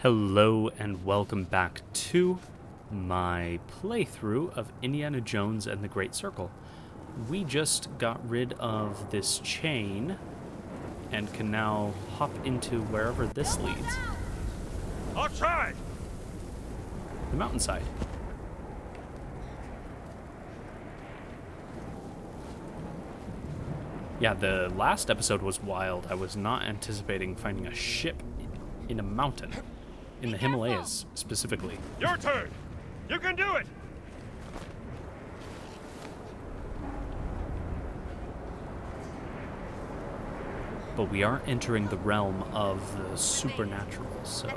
Hello and welcome back to my playthrough of Indiana Jones and the Great Circle. We just got rid of this chain and can now hop into wherever this leads. I'll try! The mountainside. Yeah, the last episode was wild. I was not anticipating finding a ship in a mountain. In the Himalayas, specifically. Your turn! You can do it! But we are entering the realm of the supernatural, so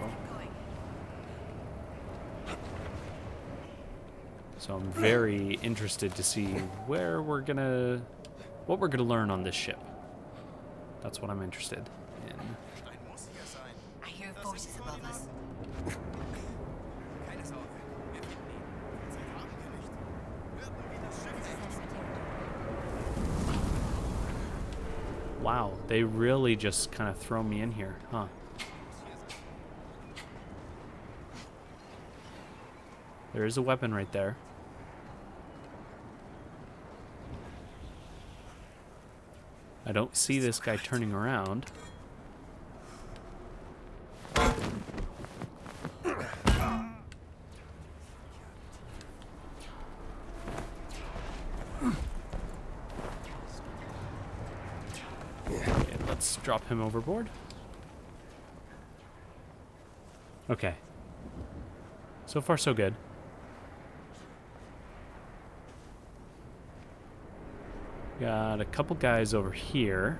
I'm very interested to see what we're gonna learn on this ship. That's what I'm interested in. I hear voices above us. Wow, they really just kind of throw me in here, huh? There is a weapon right there. I don't see this guy turning around. Okay, let's drop him overboard. Okay. So far, so good. Got a couple guys over here.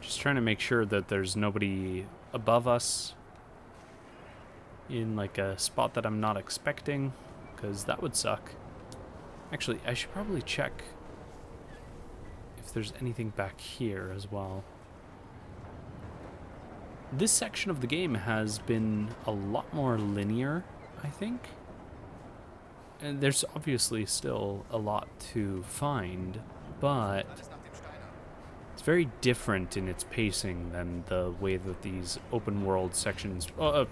Just trying to make sure that there's nobody above us in like a spot that I'm not expecting, because that would suck. Actually, I should probably check if there's anything back here as well. This section of the game has been a lot more linear, I think. And there's obviously still a lot to find, but it's very different in its pacing than the way that these open world sections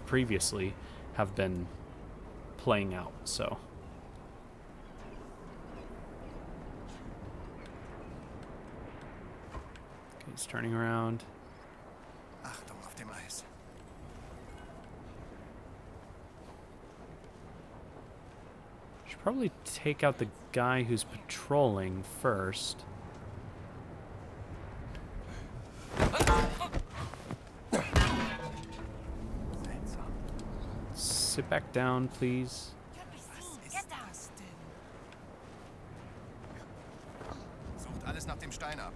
previously have been playing out, so. Okay, it's turning around. Achtung auf dem Eis. Should probably take out the guy who's patrolling first. Sit back down, please. Get down. Sucht alles nach dem Stein ab.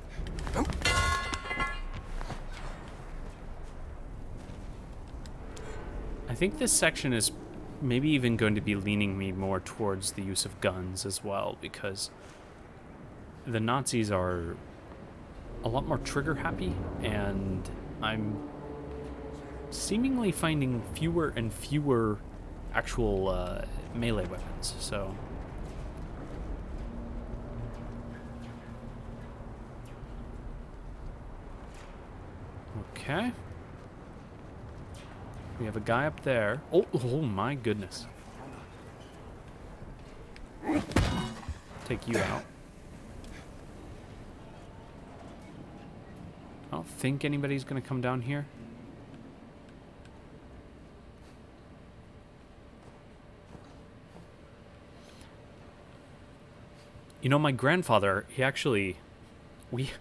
I think this section is maybe even going to be leaning me more towards the use of guns as well, because the Nazis are a lot more trigger happy, and I'm seemingly finding fewer and fewer actual melee weapons, so. Okay. We have a guy up there. Oh my goodness. Take you out. I don't think anybody's gonna come down here. You know, my grandfather, he actually, we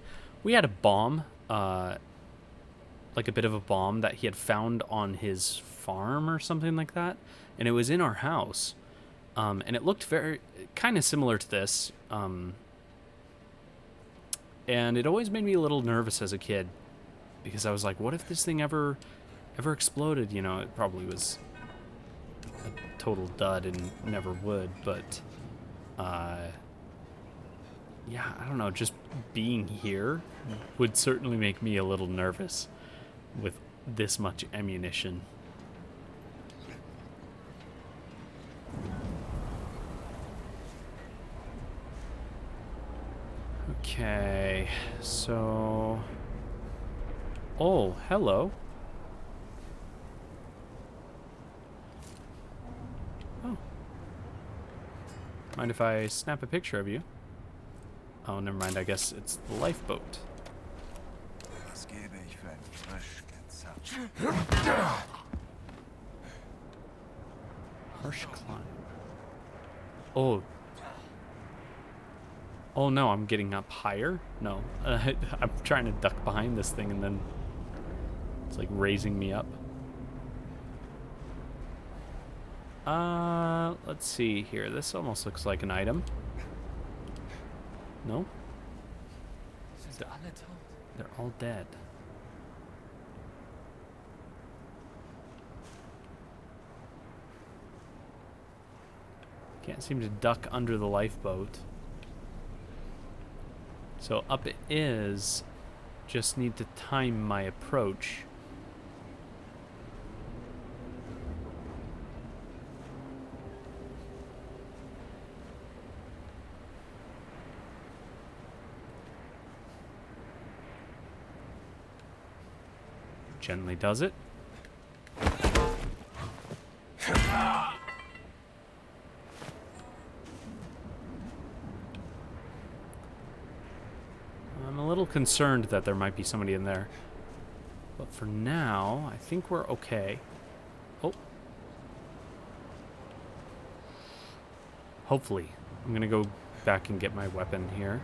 had a bomb, like a bit of a bomb that he had found on his farm or something like that, and it was in our house, and it looked very kind of similar to this, and it always made me a little nervous as a kid, because I was like, what if this thing ever exploded? You know, it probably was a total dud and never would, but yeah, I don't know, just being here would certainly make me a little nervous with this much ammunition. Okay, so... Oh, hello. Oh. Mind if I snap a picture of you? Oh, never mind. I guess it's the lifeboat. Was gebe ich für ein frisch gezapft? Harsh climb. Oh. Oh no, I'm getting up higher? No. I'm trying to duck behind this thing and then it's like raising me up. Let's see here. This almost looks like an item. No? They're all dead. Can't seem to duck under the lifeboat. So up it is. Just need to time my approach. Gently does it. I'm a little concerned that there might be somebody in there. But for now, I think we're okay. Oh. Hopefully. I'm going to go back and get my weapon here.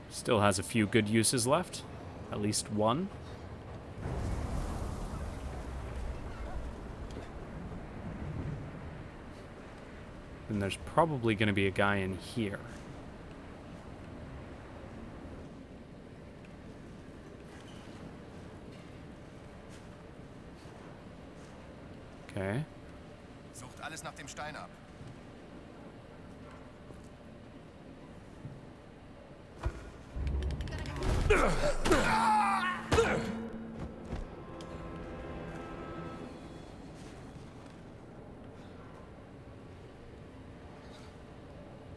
Still has a few good uses left. At least one. And there's probably going to be a guy in here. Okay. Sucht alles nach dem Stein ab.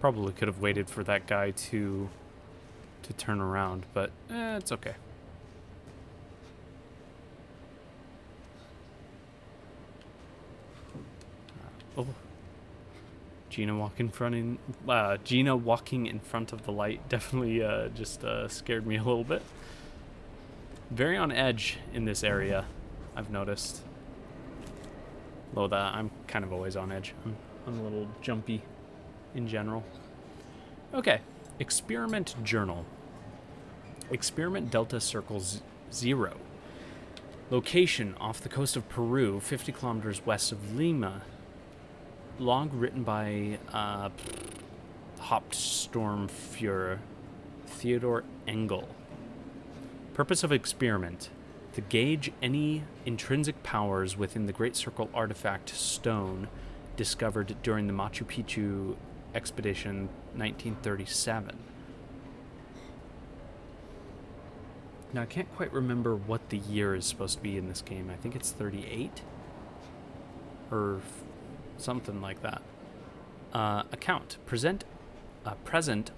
Probably could have waited for that guy to turn around, but it's okay. Oh, Gina walking in front of the light definitely just scared me a little bit. Very on edge in this area, I've noticed. Though that I'm kind of always on edge. I'm a little jumpy in general. Okay, experiment journal. Experiment Delta Circles 0. Location off the coast of Peru, 50 kilometers west of Lima. Log written by Hauptsturmführer Theodor Engel. Purpose of experiment: to gauge any intrinsic powers within the Great Circle artifact stone discovered during the Machu Picchu expedition 1937. Now I can't quite remember what the year is supposed to be in this game. I think it's 38 or something like that. Account. Present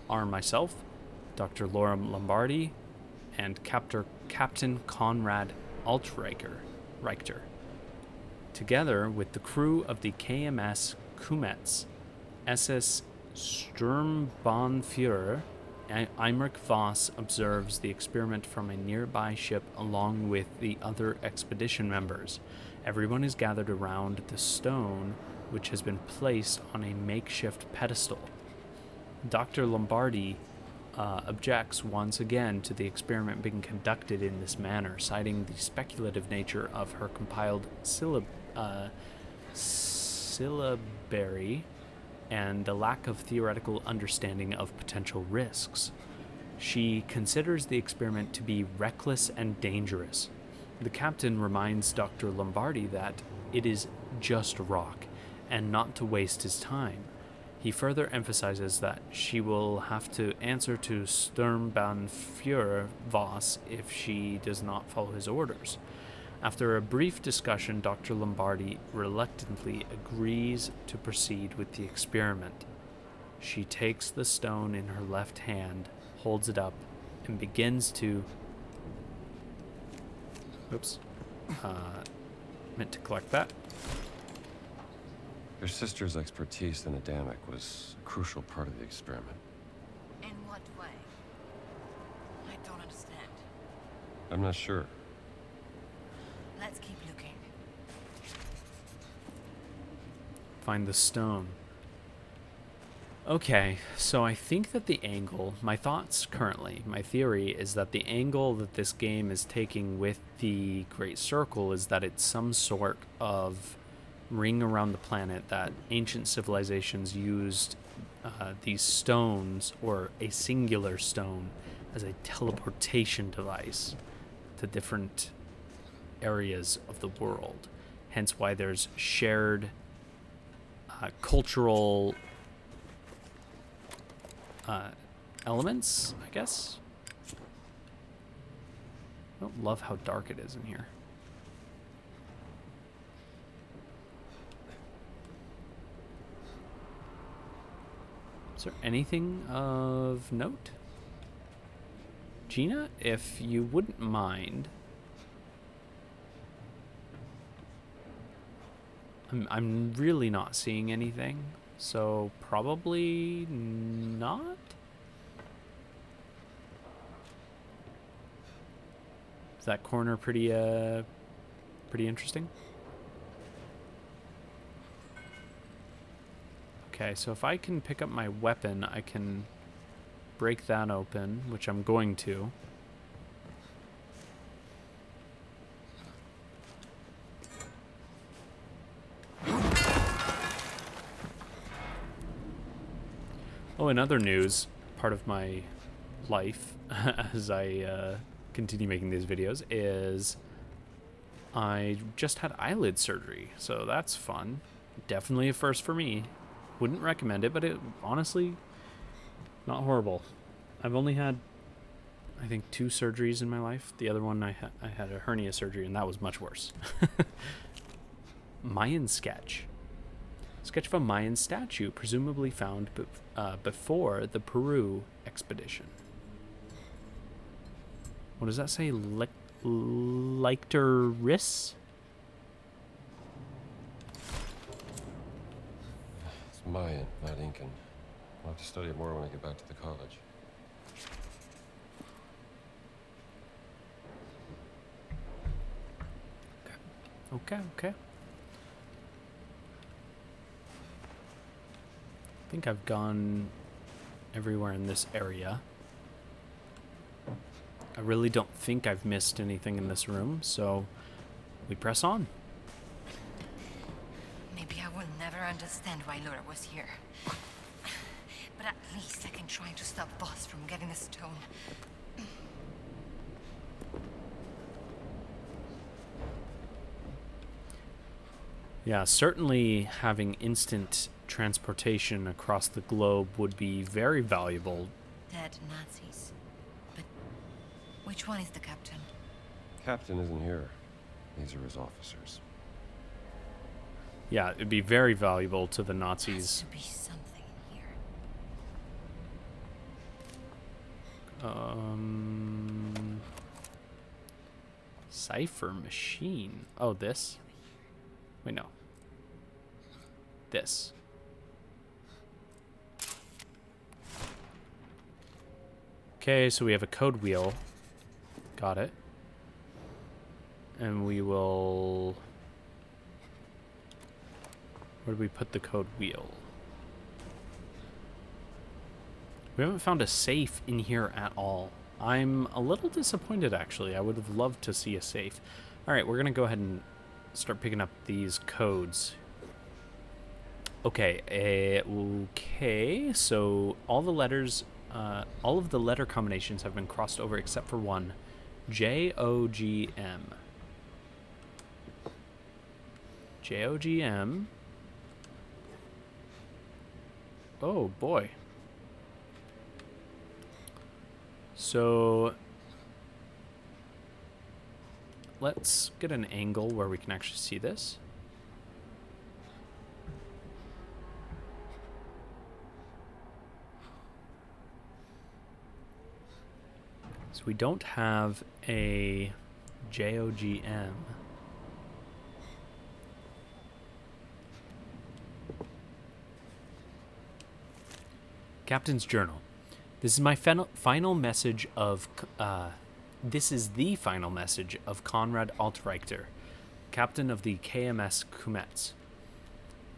are myself, Dr. Laura Lombardi, and Captain Conrad Reichter, together with the crew of the KMS Kumetz, SS Sturmbannführer. Imrich Voss observes the experiment from a nearby ship along with the other expedition members. Everyone is gathered around the stone, which has been placed on a makeshift pedestal. Dr. Lombardi objects once again to the experiment being conducted in this manner, citing the speculative nature of her compiled syllabary and the lack of theoretical understanding of potential risks. She considers the experiment to be reckless and dangerous. The captain reminds Dr. Lombardi that it is just rock, and not to waste his time. He further emphasizes that she will have to answer to Sturmbannführer Voss if she does not follow his orders. After a brief discussion, Dr. Lombardi reluctantly agrees to proceed with the experiment. She takes the stone in her left hand, holds it up, and begins to... Oops. Meant to collect that. Your sister's expertise in Adamic was a crucial part of the experiment. In what way? I don't understand. I'm not sure. Let's keep looking. Find the stone. Okay, so I think that the angle, my thoughts currently, my theory is that the angle that this game is taking with the Great Circle is that it's some sort of ring around the planet that ancient civilizations used these stones, or a singular stone, as a teleportation device to different areas of the world. Hence why there's shared cultural elements, I guess. I don't love how dark it is in here. Is there anything of note? Gina, if you wouldn't mind. I'm really not seeing anything, so probably not. Is that corner pretty interesting? Okay, so if I can pick up my weapon, I can break that open, which I'm going to. Oh, in other news, part of my life as I continue making these videos is I just had eyelid surgery, so that's fun. Definitely a first for me. Wouldn't recommend it, but it honestly, not horrible. I've only had, I think, 2 surgeries in my life. The other one I had a hernia surgery, and that was much worse. Mayan sketch. Sketch of a Mayan statue, presumably found before the Peru expedition. What does that say? Lictoris? It's Mayan, not Incan. I'll have to study it more when I get back to the college. Okay. I think I've gone everywhere in this area. I really don't think I've missed anything in this room, so we press on. Maybe I will never understand why Laura was here. But at least I can try to stop Boss from getting the stone. Yeah, certainly having instant transportation across the globe would be very valuable. Dead Nazis. But which one is the captain? Captain isn't here. These are his officers. Yeah, it'd be very valuable to the Has Nazis. to be something here. Cipher machine. Oh, this? Wait, no. This. Okay, so we have a code wheel. Got it. And we will... Where do we put the code wheel? We haven't found a safe in here at all. I'm a little disappointed, actually. I would have loved to see a safe. All right, we're going to go ahead and start picking up these codes. Okay, okay, so all the letters, all of the letter combinations have been crossed over except for one. J-O-G-M. J-O-G-M. Oh, boy. So let's get an angle where we can actually see this. So we don't have a JOGM. Captain's Journal. This is my final message of. This is the final message of Conrad Altreichter, captain of the KMS Kumets.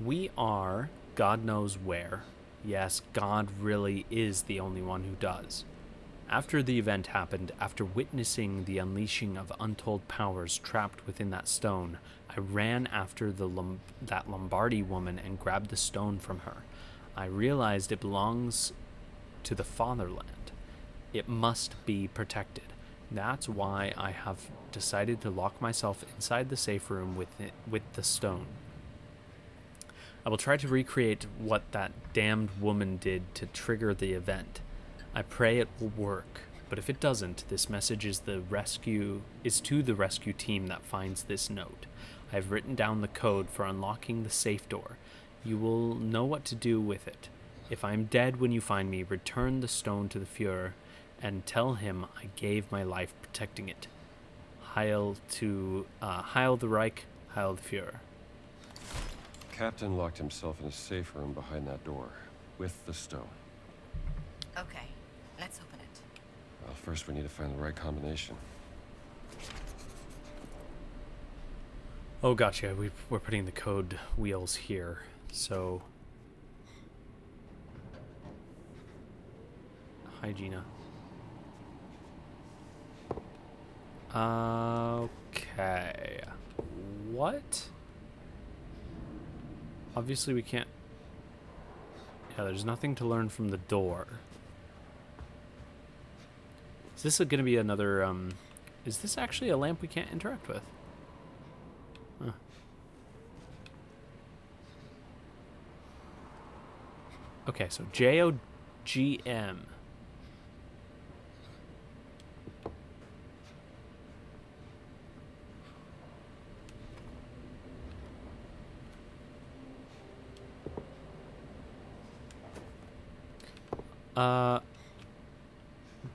We are, God knows where. Yes, God really is the only one who does. After the event happened, after witnessing the unleashing of untold powers trapped within that stone, I ran after that Lombardi woman and grabbed the stone from her. I realized it belongs to the fatherland. It must be protected. That's why I have decided to lock myself inside the safe room with the stone. I will try to recreate what that damned woman did to trigger the event. I pray it will work, but if it doesn't, this message is to the rescue team that finds this note. I have written down the code for unlocking the safe door. You will know what to do with it. If I am dead when you find me, return the stone to the Fuhrer and tell him I gave my life protecting it. Heil the Reich, Heil the Fuhrer. Captain locked himself in a safe room behind that door, with the stone. Okay, let's open it. Well, first we need to find the right combination. Oh, gotcha. We're putting the code wheels here, so... Hi, Gina. Okay. What? Obviously we can't... Yeah, there's nothing to learn from the door. Is this going to be another, Is this actually a lamp we can't interact with? Huh. Okay, so JOGM.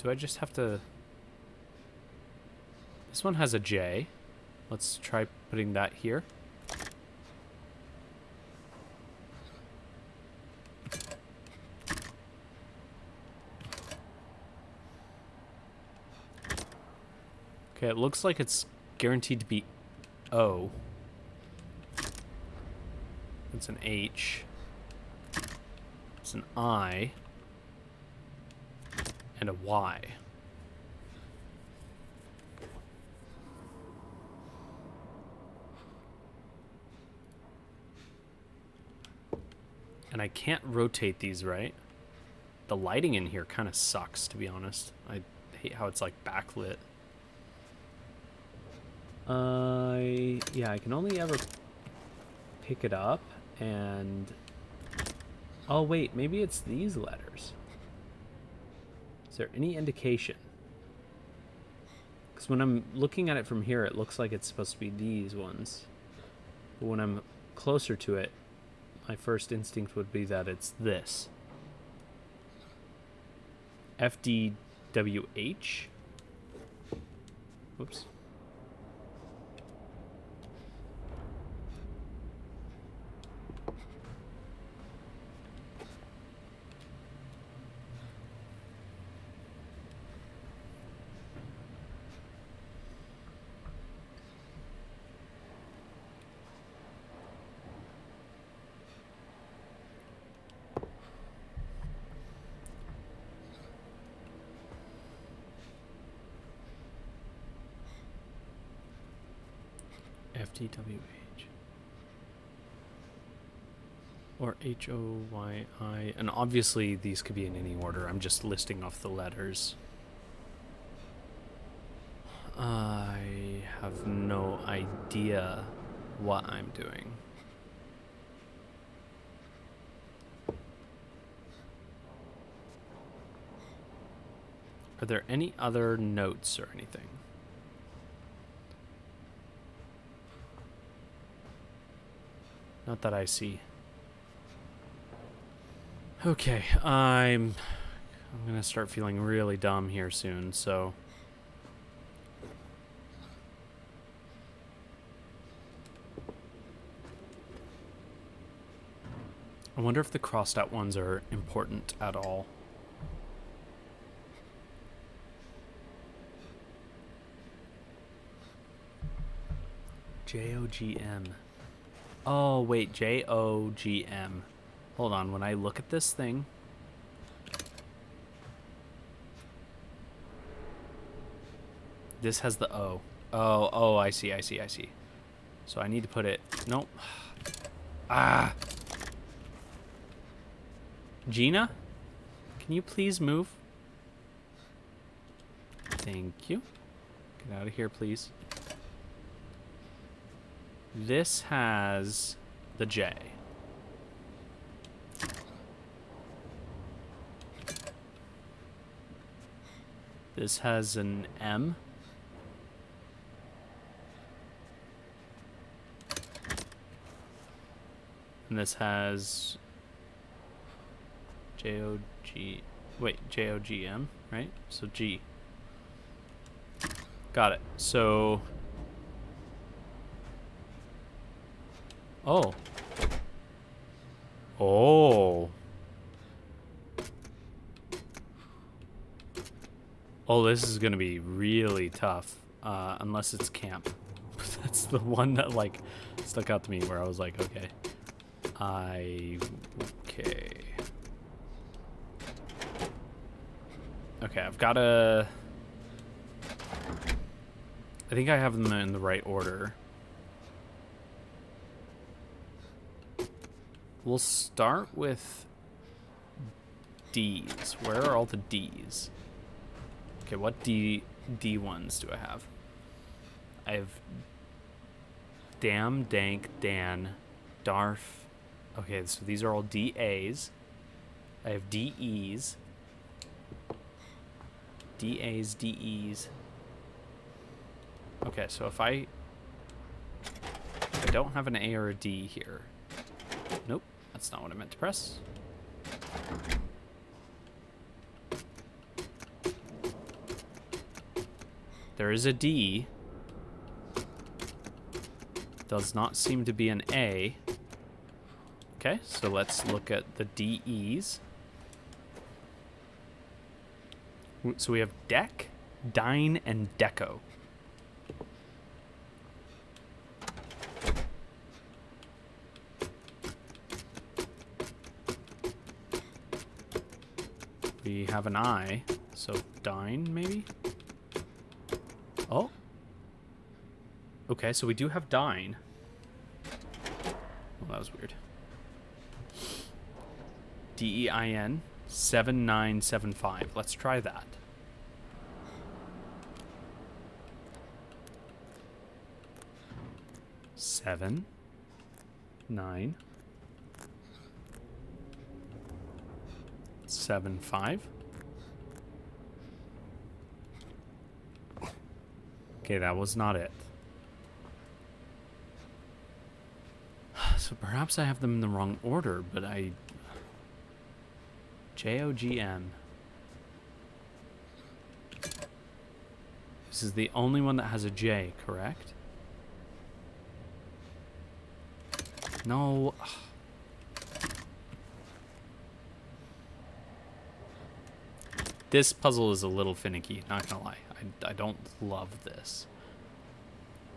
Do I just have to... This one has a J. Let's try putting that here. Okay, it looks like it's guaranteed to be O. It's an H. It's an I. And a Y. And I can't rotate these, right? The lighting in here kind of sucks, to be honest. I hate how it's like backlit. Yeah, I can only ever pick it up and... Oh wait, maybe it's these letters. Is there any indication? Because when I'm looking at it from here, it looks like it's supposed to be these ones. But when I'm closer to it, my first instinct would be that it's this. FDWH? Whoops. FDWH or HOYI, and obviously these could be in any order. I'm just listing off the letters. I have no idea what I'm doing. Are there any other notes or anything? Not that I see. Okay, I'm gonna start feeling really dumb here soon, so... I wonder if the crossed out ones are important at all. J-O-G-M. Oh, wait, J-O-G-M. Hold on, when I look at this thing... This has the O. Oh, I see. So I need to put it... Nope. Ah! Gina? Can you please move? Thank you. Get out of here, please. This has the J. This has an M. And this has J-O-G... Wait, J-O-G-M, right? So G. Got it. So... Oh. Oh. Oh, this is going to be really tough. Unless it's camp. That's the one that, like, stuck out to me where I was like, okay. Okay. Okay, I've got to... I think I have them in the right order. We'll start with D's. Where are all the D's? Okay, what D ones do I have? I have Dam, Dank, Dan, Darf. Okay, so these are all DAs. I have DEs. DAs, DEs. Okay, so if I don't have an A or a D here. Nope, that's not what I meant to press. There is a D. Does not seem to be an A. Okay, so let's look at the DEs. So we have Deck, Dine, and Deco. We have an I, so Dine, maybe? Oh. Okay, so we do have Dine. Well, that was weird. DEIN 7975. Let's try that. Seven, 9, 7, 5. Okay, that was not it. So perhaps I have them in the wrong order, but I... J-O-G-M. This is the only one that has a J, correct? No. This puzzle is a little finicky, not gonna lie. I don't love this.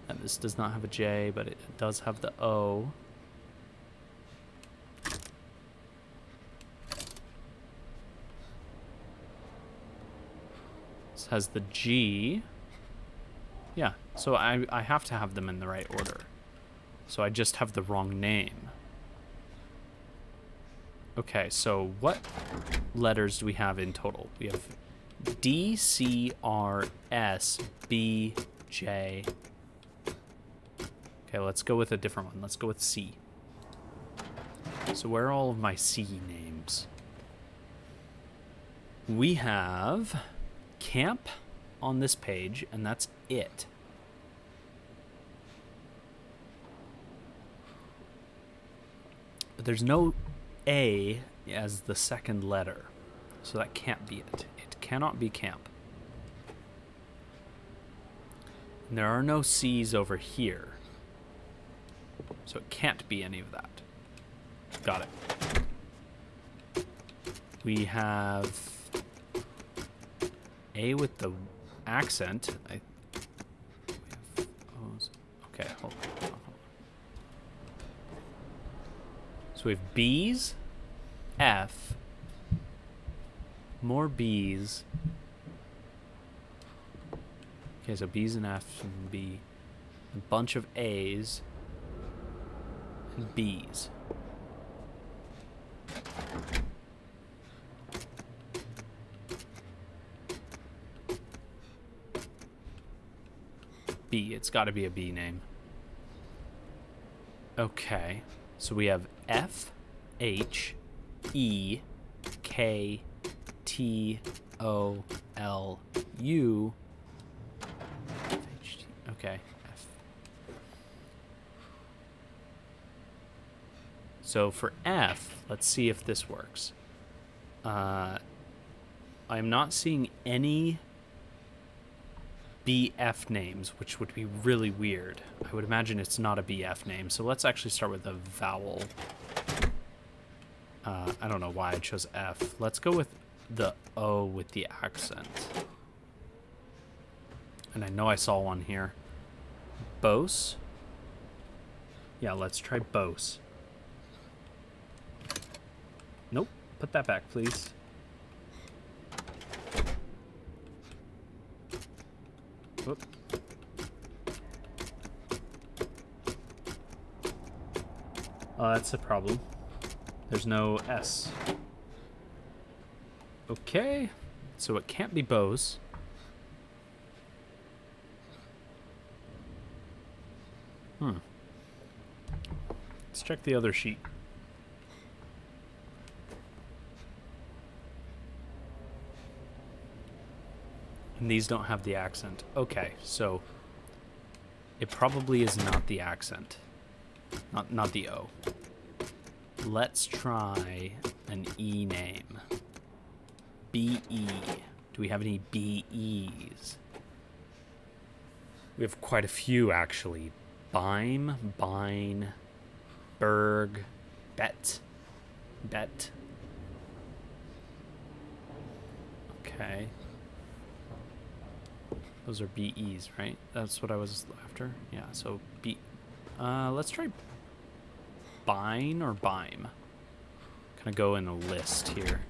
And this does not have a J, but it does have the O. This has the G. Yeah, so I have to have them in the right order. So I just have the wrong name. Okay, so what letters do we have in total? We have D, C, R, S, B, J. Okay, let's go with a different one. Let's go with C. So where are all of my C names? We have camp on this page, and that's it. there's no A as the second letter. So that can't be it. It cannot be camp. And there are no C's over here. So it can't be any of that. Got it. We have A with the accent. Okay, hold on. So we have B's, F, more B's. Okay, so B's and F and B. A bunch of A's and B's. B, it's got to be a B name. Okay, so we have F, H, E, K, T, O, L, U. Okay, F. So for F, let's see if this works. I'm not seeing any BF names, which would be really weird. I would imagine it's not a BF name. So let's actually start with a vowel. I don't know why I chose F. Let's go with the O with the accent. And I know I saw one here. Bose. Yeah, let's try Bose. Nope. Put that back, please. Whoop. Oh, that's a problem. There's no S. Okay. So it can't be Bose. Let's check the other sheet. And these don't have the accent. Okay, so it probably is not the accent. Not the O. Let's try an E name. B-E. Do we have any B-Es? We have quite a few, actually. Bime, Bine, Berg, Bet. Okay. Those are BEs, right? That's what I was after. Yeah, so B. Let's try Bine or Bime. Kind of go in a list here.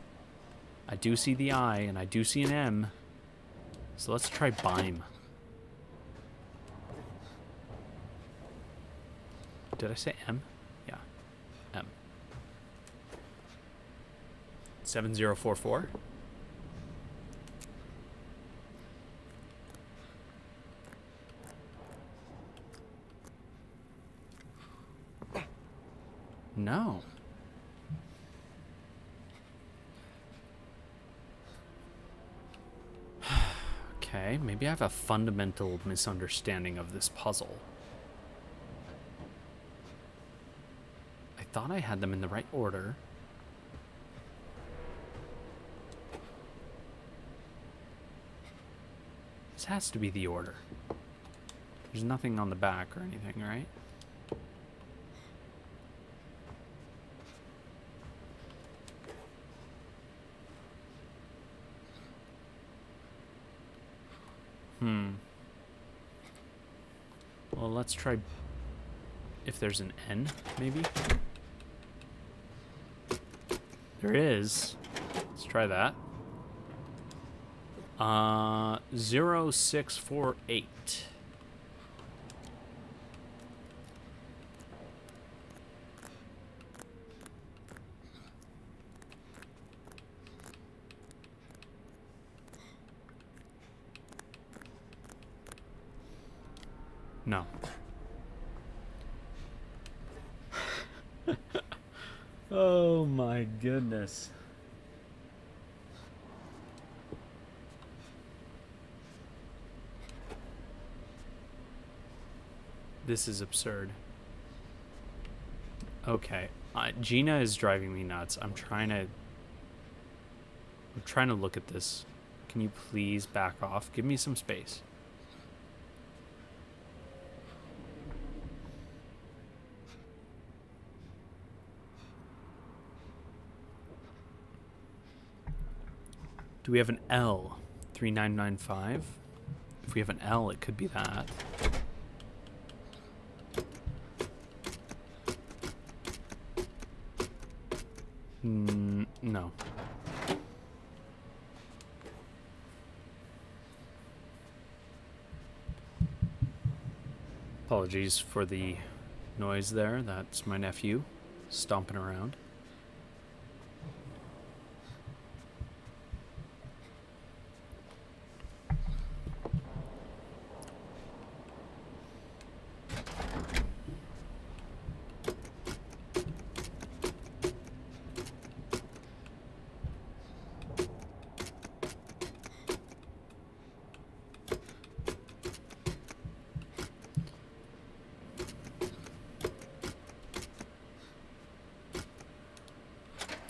I do see the I and I do see an M. So let's try Bime. Did I say M? Yeah. M. 7044. No. Okay, maybe I have a fundamental misunderstanding of this puzzle. I thought I had them in the right order. This has to be the order. There's nothing on the back or anything, right? Well, let's try if there's an N, maybe. There is. Let's try that. 0648. No. Oh my goodness. This is absurd. Okay. Gina is driving me nuts. I'm trying to look at this. Can you please back off? Give me some space. Do we have an L? 3995? If we have an L, it could be that. No. Apologies for the noise there. That's my nephew stomping around.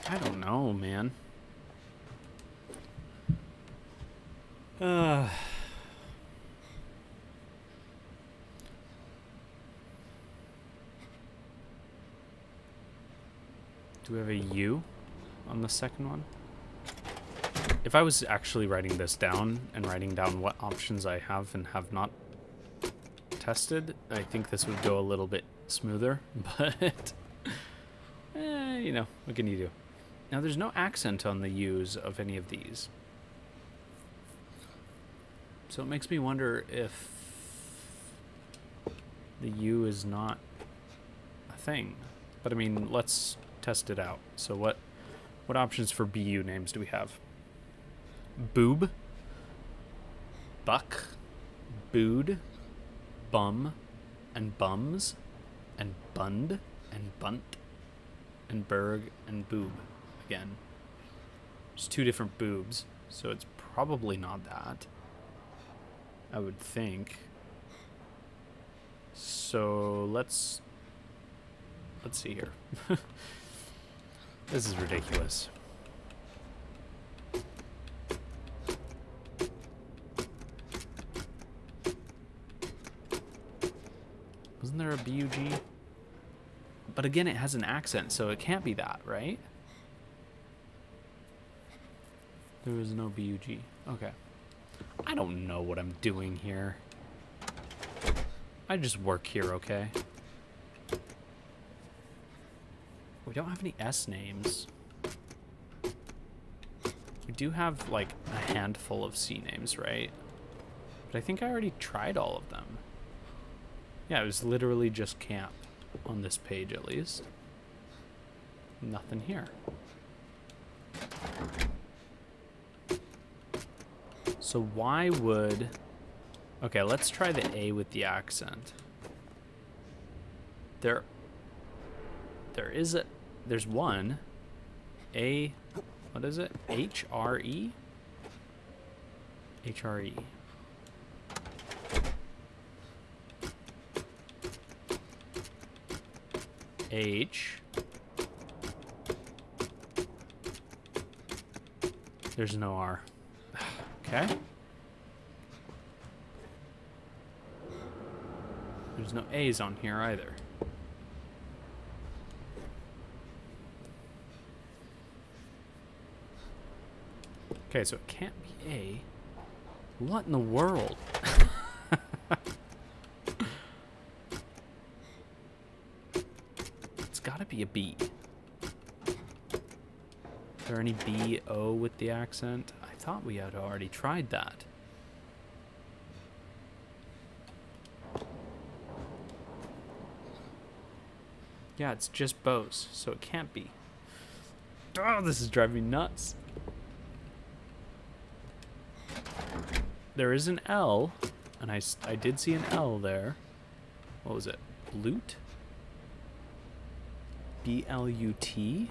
I don't know, man. Do we have a U on the second one? If I was actually writing this down and writing down what options I have and have not tested, I think this would go a little bit smoother, but you know, what can you do? Now, there's no accent on the U's of any of these. So it makes me wonder if the U is not a thing. But I mean, let's test it out. So what options for BU names do we have? Boob, Buck, Bood, Bum, and Bums, and Bund, and Bunt, and Berg, and Boob. Again, there's two different boobs, so it's probably not that, I would think. So let's see here. This is ridiculous. Wasn't there a BUG? But again, it has an accent, so it can't be that, right? There was no BUG. Okay. I don't know what I'm doing here. I just work here, okay? We don't have any S names. We do have, like, a handful of C names, right? But I think I already tried all of them. Yeah, it was literally just camp on this page, at least. Nothing here. So why would... Okay, let's try the A with the accent. There's one. A... What is it? HRE? HRE. H. There's no R. Okay. There's no A's on here either. Okay, so it can't be A. What in the world? It's gotta be a B. Is there any B-O with the accent? I thought we had already tried that. Yeah, it's just Bose, so it can't be. Oh, this is driving me nuts. There is an L, and I did see an L there. What was it? Blut? B-L-U-T?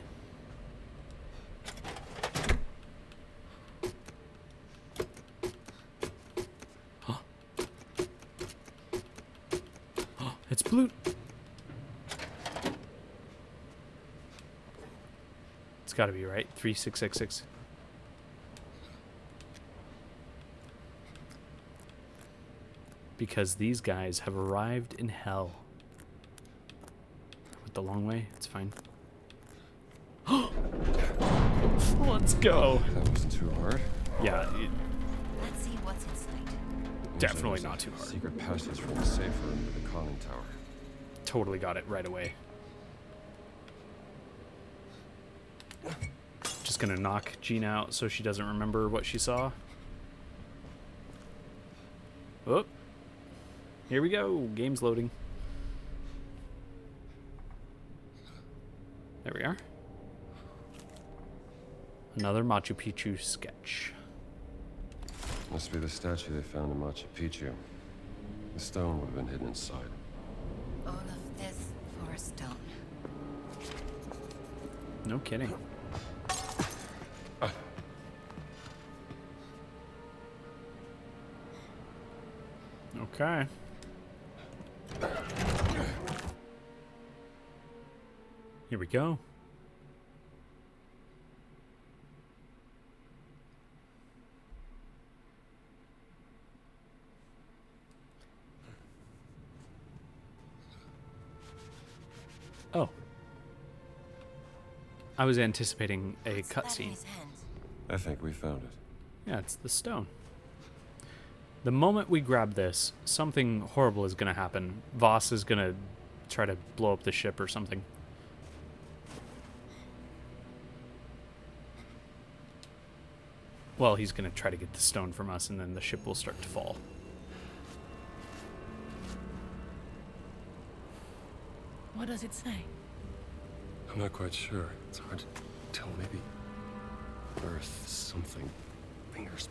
It's Blut. got to be right. 3666. Because these guys have arrived in hell. Went the long way. It's fine. Let's go. That wasn't too hard. Yeah, Let's see what's inside. definitely not too hard. Secret passage from the safe room to the conning tower. Totally got it right away. Just gonna knock Gina out so she doesn't remember what she saw. Oh. Here we go. Game's loading. There we are. Another Machu Picchu sketch. Must be the statue they found in Machu Picchu. The stone would have been hidden inside. All of this for a stone. No kidding. Okay. Here we go. Oh. I was anticipating a What's that in cutscene. his hands? I think we found it. Yeah, it's the stone. The moment we grab this, something horrible is going to happen. Voss is going to try to blow up the ship or something. Well, he's going to try to get the stone from us, and then the ship will start to fall. What does it say? I'm not quite sure. It's hard to tell. Maybe Earth something. Fingers.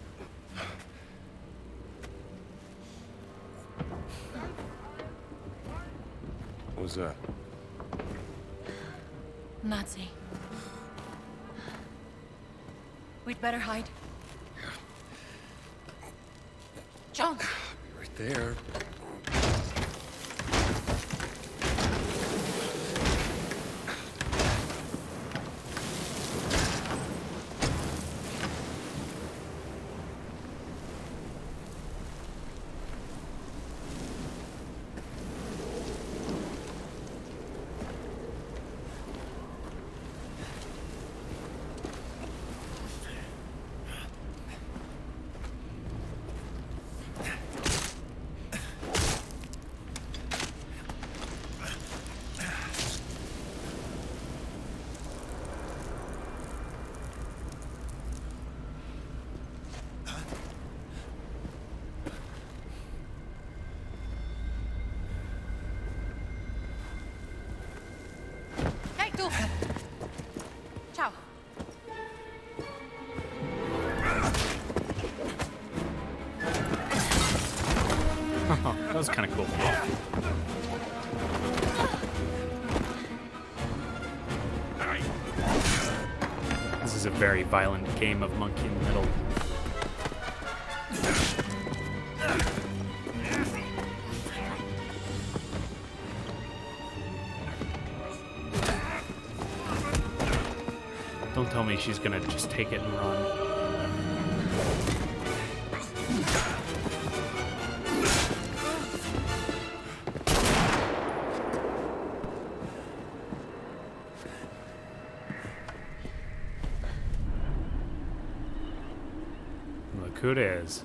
What was that? Nazi. We'd better hide. John! Right there. Hey, tu! Ciao. That was kind of cool. This is a very violent game of monkey in the middle. Don't tell me she's gonna just take it and run. Look who it is.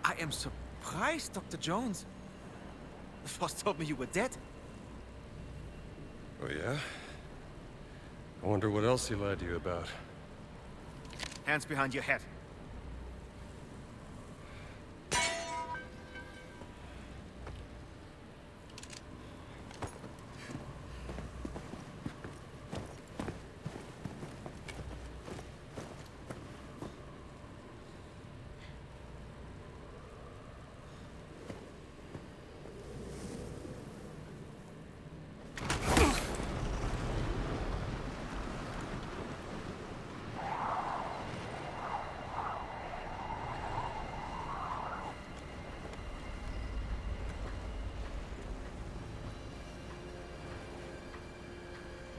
I am surprised, Dr. Jones. Voss told me you were dead. Oh, yeah? I wonder what else he lied to you about. Hands behind your head.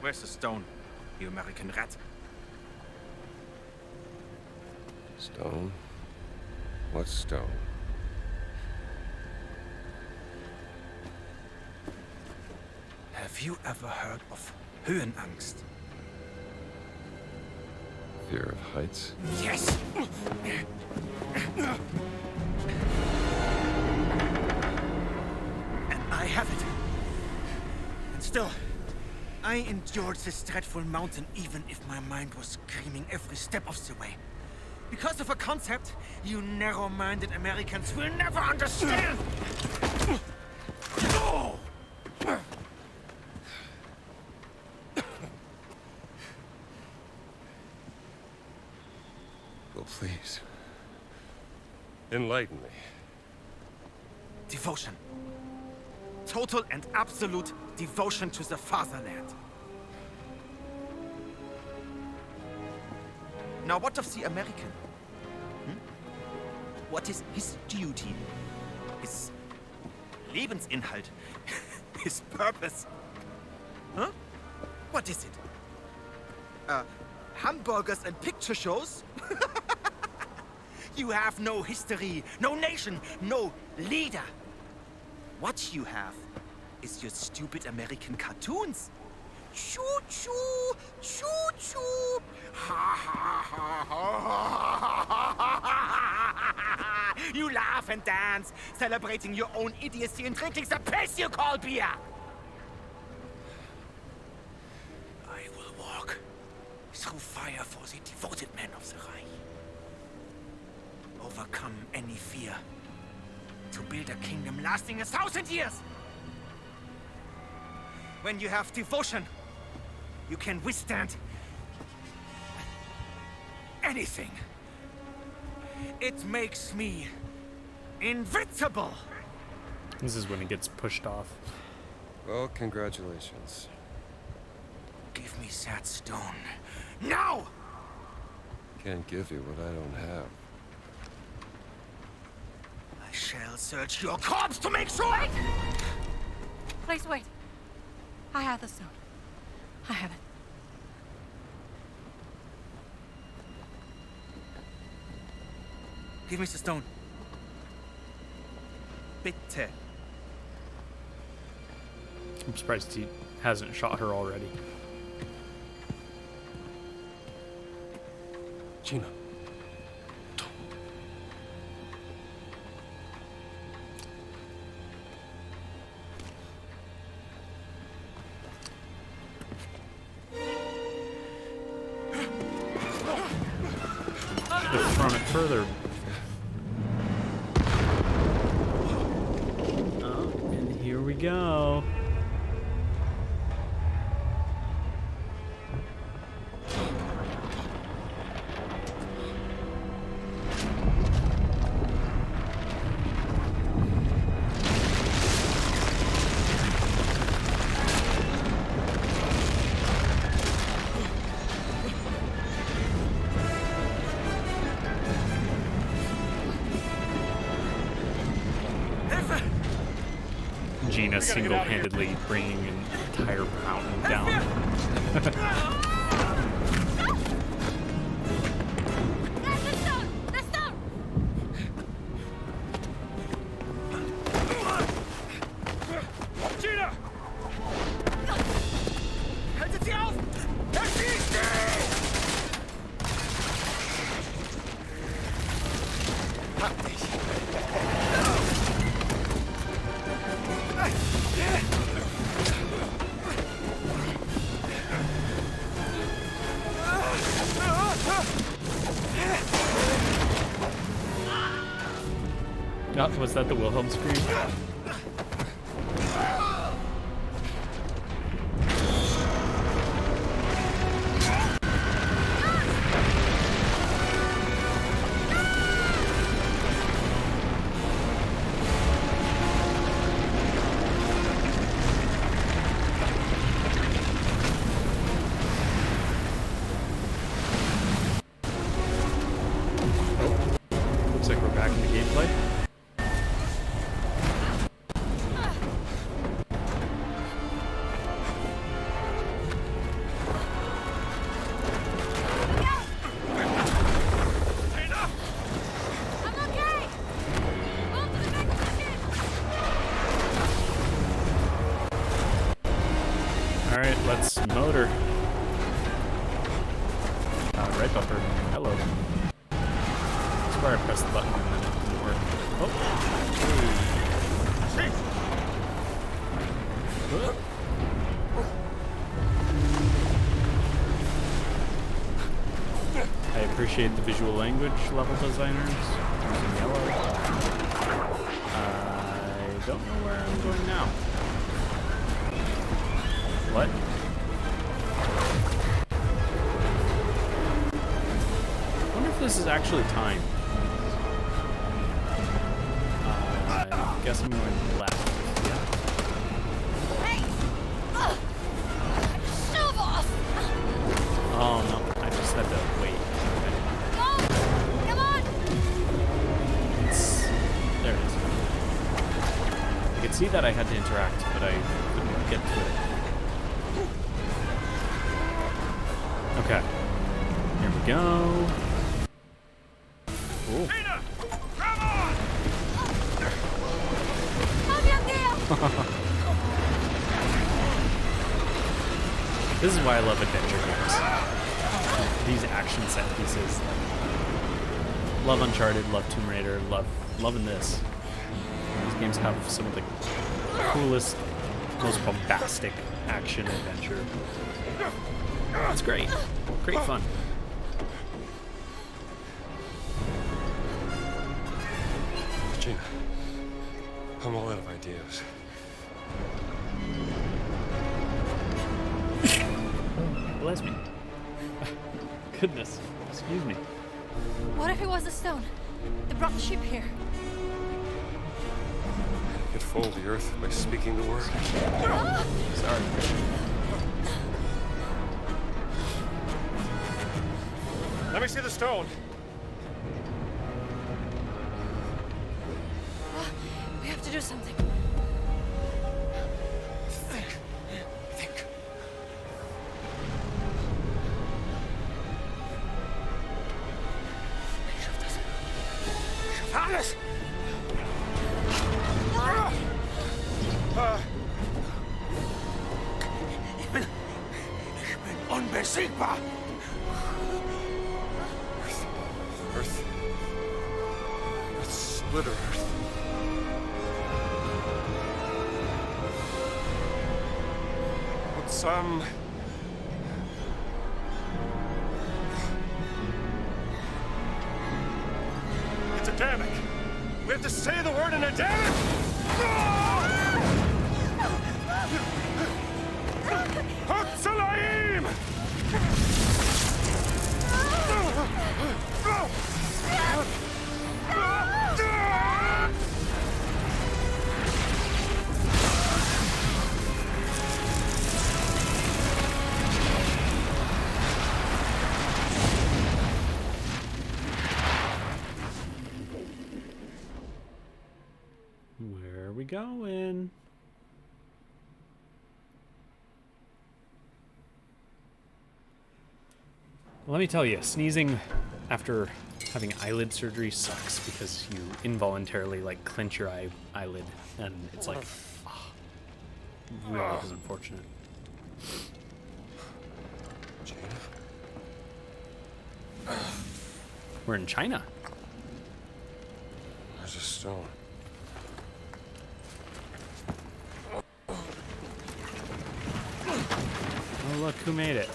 Where's the stone, you American rat? Stone? What's stone? Have you ever heard of Höhenangst? Fear of heights? Yes! And I have it. And still, I endured this dreadful mountain even if my mind was screaming every step of the way. Because of a concept you narrow-minded Americans will never understand! Well, please. Enlighten me. Devotion. Total and absolute devotion to the fatherland. Now, what of the American? What is his duty? His Lebensinhalt? His purpose? Huh? What is it? Hamburgers and picture shows? You have no history, no nation, no leader. What you have is your stupid American cartoons. Choo-choo, choo-choo. Ha ha ha ha ha. You laugh and dance, celebrating your own idiocy and drinking the piss you call beer. I will walk through fire for the devoted men of the Reich. Overcome any fear to build a kingdom lasting 1,000 years. When you have devotion, you can withstand anything. It makes me invincible. This is when it gets pushed off. Well, congratulations. Give me that stone. Now! Can't give you what I don't have. I shall search your corpse to make sure it! Please wait. I have the stone. I have it. Give me the stone. Bitte. I'm surprised he hasn't shot her already. Gina. Could have thrown it further. Oh, and here we go. Gina single-handedly bringing an entire mountain down. There's the stone! The stone! Gina! Haltet sie auf! Erschießt sie! Hab dich! Oh, was that the Wilhelm scream? Looks like we're back in the gameplay. That's motor. Right bumper. Hello. I swear I pressed the button and then it didn't work. Oh. I appreciate the visual language level designers using yellow. I don't know where I'm going now. What? I wonder if this is actually time. I guess I'm going left. Yeah. Hey! Shove off! Oh no, I just had to wait. Go! Come on! There it is. I could see that I had to interact, but I couldn't get to it. Okay. Here we go. Cool. Tina! Come on! This is why I love adventure games. These action set pieces. Love Uncharted, love Tomb Raider, loving this. These games have some of the coolest, most bombastic action adventure. It's great. Great fun. Gina, I'm all out of ideas. Bless me. Goodness. Excuse me. What if it was the stone that brought the ship here? I could fold the earth by speaking the word. Sorry. Let me see the stone. We have to do something. Think. Alles! Ich bin unbesiegbar! Earth. Let's split Earth. Put some... It's Adamic. We have to say the word in Adamic. Hatsalaim! Where are we going? Let me tell you, sneezing after having eyelid surgery sucks because you involuntarily like clench your eyelid, and it's like, really is unfortunate. Gina? We're in China. There's a stone. Oh look, who made it?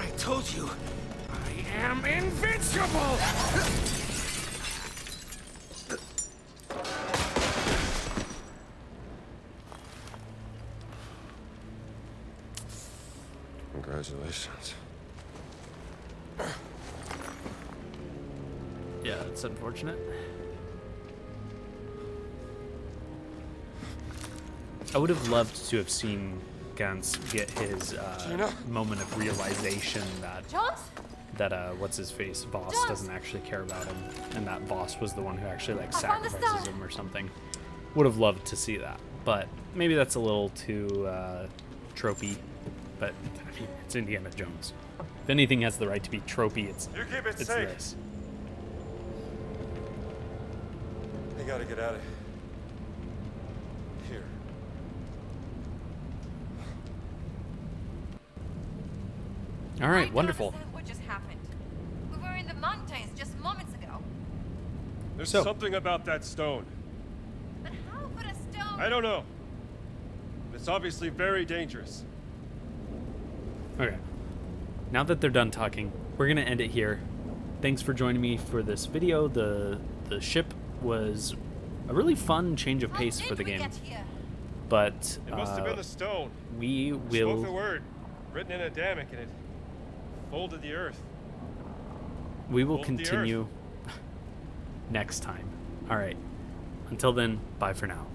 I told you, I am invincible! Congratulations. Yeah, it's unfortunate. I would have loved to have seen Gans get his moment of realization that Jones? what's his face boss Jones! doesn't actually care about him, and that boss was the one who actually like I found the sacrifices stone. him or something. Would have loved to see that, but maybe that's a little too tropey. But I mean, it's Indiana Jones. If anything has the right to be tropey, it's You keep it it's safe. this. I gotta get out of here. All I right, don't wonderful. understand what just happened. We were in the mountains just moments ago. There's So- something about that stone. But how could a stone... I don't know. It's obviously very dangerous. Okay. Now that they're done talking, we're gonna end it here. Thanks for joining me for this video. The ship was a really fun change of How pace did for the we game, get here? but It must have been the stone. we Spoke the will word, written in Adamic, and it folded the earth. we will Fold the earth. continue next time. All right. Until then, bye for now.